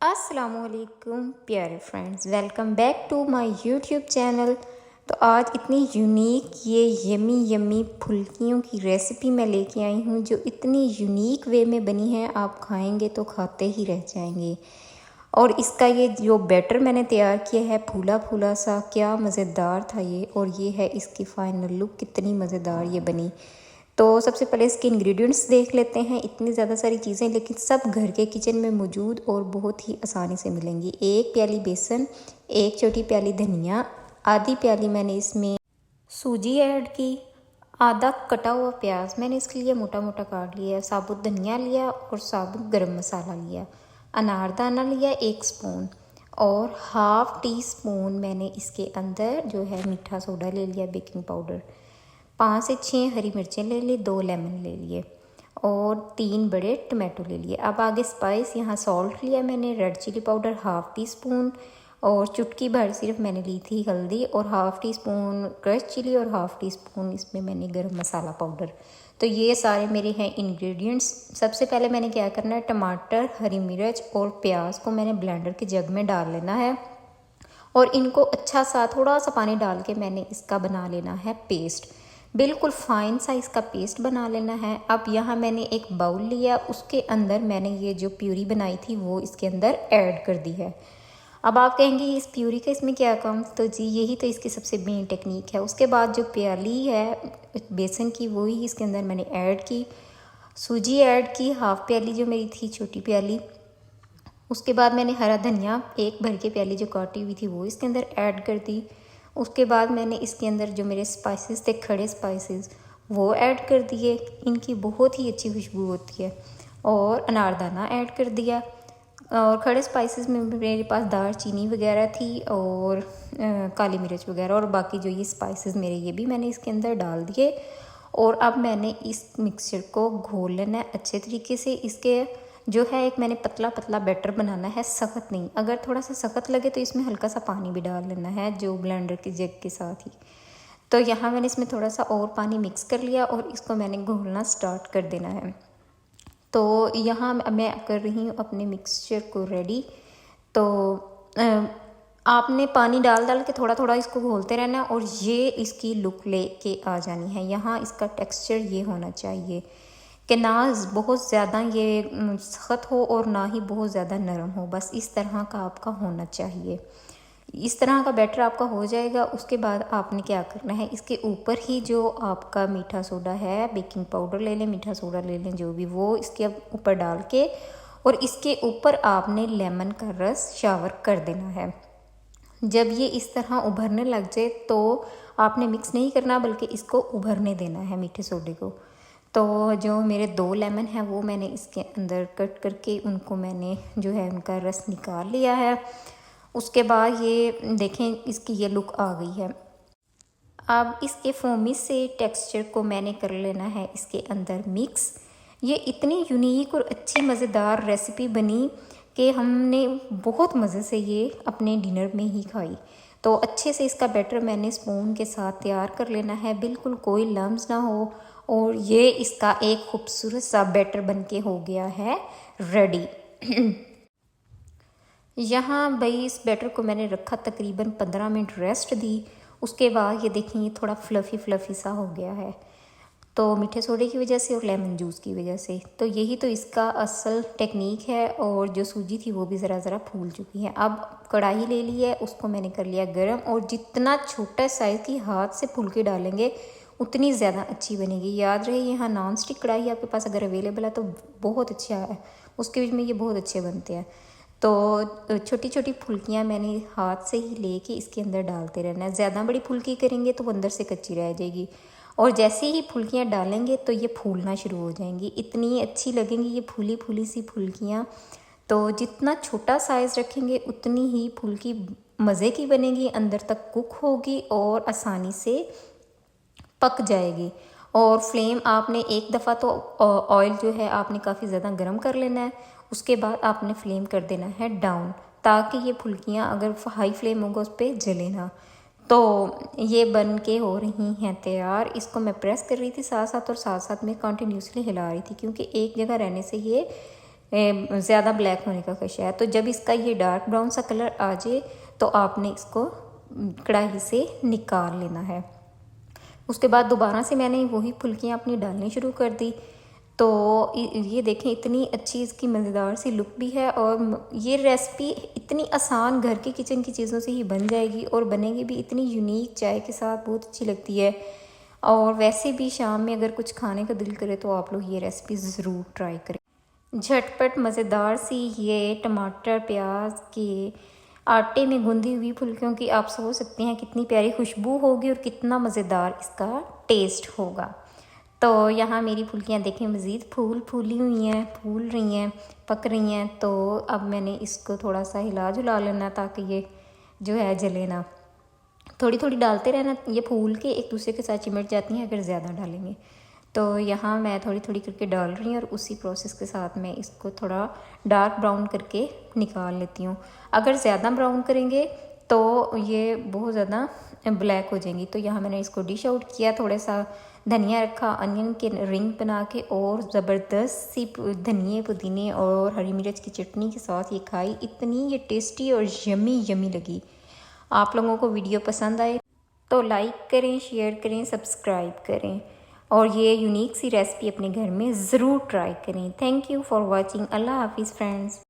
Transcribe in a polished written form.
अस्सलामुअलैकुम प्यारे friends, welcome back to my YouTube channel. तो आज इतनी यूनिक ये यमी यमी फुल्कियों की रेसिपी मैं लेके आई हूँ जो इतनी यूनिक वे में बनी है, आप खाएंगे तो खाते ही रह जाएंगे। और इसका ये जो बैटर मैंने तैयार किया है फूला फूला सा, क्या मज़ेदार था ये। और ये है इसकी फ़ाइनल लुक, कितनी मज़ेदार ये बनी। तो सबसे पहले इसके इंग्रेडिएंट्स देख लेते हैं। इतनी ज़्यादा सारी चीज़ें लेकिन सब घर के किचन में मौजूद और बहुत ही आसानी से मिलेंगी। 1 प्याली बेसन, 1 छोटी प्याली धनिया, आधी प्याली मैंने इसमें सूजी ऐड की, आधा कटा हुआ प्याज मैंने इसके लिए मोटा मोटा काट लिया, साबुत धनिया लिया और साबुत गरम मसाला लिया, अनारदाना लिया 1 स्पून और हाफ़ टी स्पून मैंने इसके अंदर जो है मीठा सोडा ले लिया, बेकिंग पाउडर। 5 से 6 हरी मिर्चें ले ली, 2 लेमन ले लिए और 3 बड़े टमाटो ले लिए। अब आगे स्पाइस, यहाँ सॉल्ट लिया मैंने, red chilli powder half teaspoon और चुटकी भर सिर्फ मैंने ली थी हल्दी और half teaspoon crush chilli और हाफ़ टी स्पून इसमें मैंने गरम मसाला पाउडर। तो ये सारे मेरे हैं इंग्रेडिएंट्स। सबसे पहले मैंने क्या करना है, टमाटर, हरी मिर्च और प्याज को मैंने ब्लेंडर के जग में डाल लेना है और इनको अच्छा सा थोड़ा सा पानी डाल के मैंने इसका बना लेना है पेस्ट। बिल्कुल फाइन सा इसका पेस्ट बना लेना है। अब यहाँ मैंने एक बाउल लिया, उसके अंदर मैंने ये जो प्यूरी बनाई थी वो इसके अंदर ऐड कर दी है। अब आप कहेंगे इस प्यूरी का इसमें क्या काम, तो जी यही तो इसकी सबसे मेन टेक्निक है। उसके बाद जो प्याली है बेसन की वो ही इसके अंदर मैंने ऐड की, सूजी ऐड की हाफ़ प्याली जो मेरी थी छोटी प्याली। उसके बाद मैंने हरा धनिया 1 भर के प्याली जो काटी हुई थी वो इसके अंदर ऐड कर दी। उसके बाद मैंने इसके अंदर जो मेरे स्पाइसेस थे, खड़े स्पाइसेस, वो ऐड कर दिए। इनकी बहुत ही अच्छी खुशबू होती है। और अनारदाना ऐड कर दिया और खड़े स्पाइसेस में मेरे पास दालचीनी वगैरह थी और काली मिर्च वगैरह और बाकी जो ये स्पाइसेस मेरे ये भी मैंने इसके अंदर डाल दिए। और अब मैंने इस मिक्सचर को घोल लेना है अच्छे तरीके से। इसके जो है एक मैंने पतला पतला बैटर बनाना है, सख्त नहीं। अगर थोड़ा सा सख्त लगे तो इसमें हल्का सा पानी भी डाल लेना है जो ब्लेंडर के जग के साथ ही। तो यहाँ मैंने इसमें थोड़ा सा और पानी मिक्स कर लिया और इसको मैंने घोलना स्टार्ट कर देना है। तो यहाँ मैं कर रही हूँ अपने मिक्सचर को रेडी। तो आपने पानी डाल डाल के थोड़ा थोड़ा इसको घोलते रहना और ये इसकी लुक लेके आ जानी है। यहाँ इसका टेक्सचर ये होना चाहिए कि ना बहुत ज़्यादा ये सख्त हो और ना ही बहुत ज़्यादा नरम हो, बस इस तरह का आपका होना चाहिए। इस तरह का बैटर आपका हो जाएगा। उसके बाद आपने क्या करना है, इसके ऊपर ही जो आपका मीठा सोडा है, बेकिंग पाउडर ले लें, मीठा सोडा ले लें, जो भी, वो इसके ऊपर डाल के और इसके ऊपर आपने लेमन का रस शावर कर देना है। जब ये इस तरह उभरने लग जाए तो आपने मिक्स नहीं करना बल्कि इसको उभरने देना है मीठे सोडे को। तो जो मेरे 2 लेमन हैं वो मैंने इसके अंदर कट करके उनको मैंने जो है उनका रस निकाल लिया है। उसके बाद ये देखें इसकी ये लुक आ गई है। अब इसके फोमी से टेक्सचर को मैंने कर लेना है इसके अंदर मिक्स। ये इतनी यूनिक और अच्छी मज़ेदार रेसिपी बनी कि हमने बहुत मज़े से ये अपने डिनर में ही खाई। तो अच्छे से इसका बैटर मैंने स्पून के साथ तैयार कर लेना है, बिल्कुल कोई लम्स ना हो। और ये इसका एक खूबसूरत सा बैटर बनके हो गया है रेडी। यहाँ भाई इस बैटर को मैंने रखा, तकरीबन 15 मिनट रेस्ट दी। उसके बाद ये देखें ये थोड़ा फ्लफ़ी फ्लफ़ी सा हो गया है, तो मीठे सोडे की वजह से और लेमन जूस की वजह से। तो यही तो इसका असल टेक्निक है। और जो सूजी थी वो भी ज़रा ज़रा फूल चुकी है। अब कढ़ाई ले ली है, उसको मैंने कर लिया गर्म और जितना छोटा साइज़ की हाथ से फुलके डालेंगे उतनी ज़्यादा अच्छी बनेगी। याद रहे यहाँ नॉन स्टिक कढ़ाई आपके पास अगर अवेलेबल है तो बहुत अच्छा है, उसके बीच में ये बहुत अच्छे बनते हैं। तो छोटी छोटी फुल्कियाँ मैंने हाथ से ही लेके इसके अंदर डालते रहना है। ज़्यादा बड़ी फुल्की करेंगे तो अंदर से कच्ची रह जाएगी और जैसे ही फुल्कियाँ डालेंगे तो ये फूलना शुरू हो जाएंगी। इतनी अच्छी लगेंगी ये फूली फूली सी फुल्कियाँ। तो जितना छोटा साइज़ रखेंगे उतनी ही फुल्की मज़े की बनेगी, अंदर तक कुक होगी और आसानी से पक जाएगी। और फ्लेम आपने एक दफ़ा तो ऑयल जो है आपने काफ़ी ज़्यादा गर्म कर लेना है। उसके बाद आपने फ्लेम कर देना है डाउन, ताकि ये फुल्कियाँ अगर हाई फ्लेम होगा उस पर जले ना। तो ये बन के हो रही हैं तैयार। इसको मैं प्रेस कर रही थी साथ साथ और साथ साथ में कंटिन्यूसली हिला रही थी क्योंकि एक जगह रहने से ये ज़्यादा ब्लैक होने का खदशा है। तो जब इसका ये डार्क ब्राउन सा कलर आ जाए तो आपने इसको कढ़ाई से निकाल लेना है। उसके बाद दोबारा से मैंने वही फुल्कियाँ अपनी डालनी शुरू कर दी। तो ये देखें इतनी अच्छी इसकी मज़ेदार सी लुक भी है और ये रेसिपी इतनी आसान घर के किचन की चीज़ों से ही बन जाएगी और बनेगी भी इतनी यूनिक, चाय के साथ बहुत अच्छी लगती है। और वैसे भी शाम में अगर कुछ खाने का दिल करे तो आप लोग ये रेसिपी ज़रूर ट्राई करें। झटपट मज़ेदार सी ये टमाटर प्याज के आटे में गूंदी हुई फुल्कियों की आप सोच सकते हैं कितनी प्यारी खुशबू होगी और कितना मज़ेदार इसका टेस्ट होगा। तो यहाँ मेरी फुल्कियाँ देखें मज़ीद फूली हुई हैं, फूल रही हैं, पक रही हैं। तो अब मैंने इसको थोड़ा सा हिला जुला लेना ताकि ये जो है जले ना। थोड़ी थोड़ी डालते रहना, ये फूल के एक दूसरे के साथ चिमट जाती हैं अगर ज़्यादा डालेंगे। तो यहाँ मैं थोड़ी थोड़ी करके डाल रही हूँ और उसी प्रोसेस के साथ मैं इसको थोड़ा डार्क ब्राउन करके निकाल लेती हूँ। अगर ज़्यादा ब्राउन करेंगे तो ये बहुत ज़्यादा ब्लैक हो जाएंगी। तो यहाँ मैंने इसको डिश आउट किया, थोड़ा सा धनिया रखा अनियन के रिंग बना के और ज़बरदस्त सी धनिए पुदीने और हरी मिर्च की चटनी के साथ ये खाई। इतनी ये टेस्टी और यमी यमी लगी। आप लोगों को वीडियो पसंद आए तो लाइक करें, शेयर करें, सब्सक्राइब करें और ये यूनिक सी रेसिपी अपने घर में ज़रूर ट्राई करें। Thank you for watching. अल्लाह हाफिज़ फ्रेंड्स।